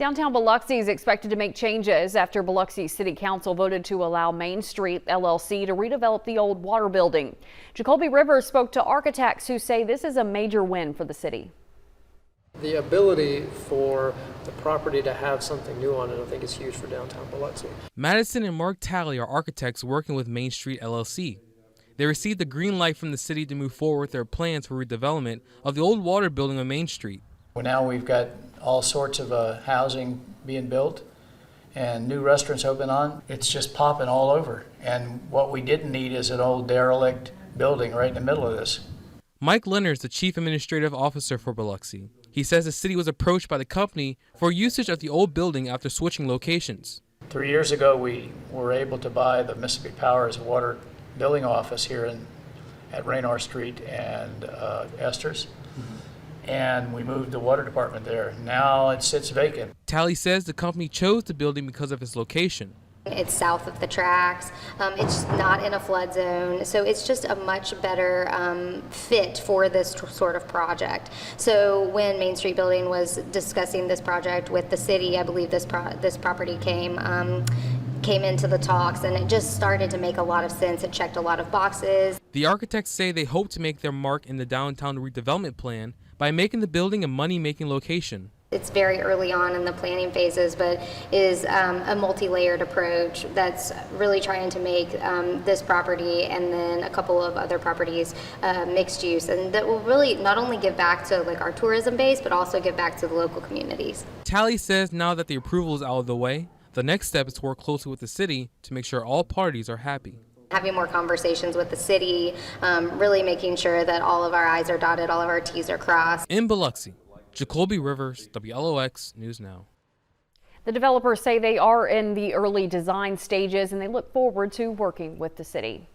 Downtown Biloxi is expected to make changes after Biloxi City Council voted to allow Main Street LLC to redevelop the old water building. Jacoby Rivers spoke to architects who say this is a major win for the city. The ability for the property to have something new on it, I think, is huge for downtown Biloxi. Madison and Mark Talley are architects working with Main Street LLC. They received the green light from the city to move forward with their plans for redevelopment of the old water building on Main Street. Well, now we've got all sorts of housing being built and new restaurants open on. It's just popping all over. And what we didn't need is an old derelict building right in the middle of this. Mike Leonard is the chief administrative officer for Biloxi. He says the city was approached by the company for usage of the old building after switching locations. 3 years ago, we were able to buy the Mississippi Power's water billing office here at Raynor Street and Esther's. And we moved the water department there. Now it sits vacant. Talley says the company chose the building because of its location. It's south of the tracks. It's not in a flood zone, so it's just a much better fit for this sort of project. So when Main Street Building was discussing this project with the city, I believe this property came into the talks, and it just started to make a lot of sense. It checked a lot of boxes. The architects say they hope to make their mark in the downtown redevelopment plan by making the building a money-making location. It's very early on in the planning phases, but is a multi-layered approach that's really trying to make this property and then a couple of other properties mixed use, and that will really not only give back to like our tourism base, but also give back to the local communities. Talley says now that the approval is out of the way, the next step is to work closely with the city to make sure all parties are happy. Having more conversations with the city, really making sure that all of our I's are dotted, all of our T's are crossed. In Biloxi, Jacoby Rivers, WLOX News Now. The developers say they are in the early design stages and they look forward to working with the city.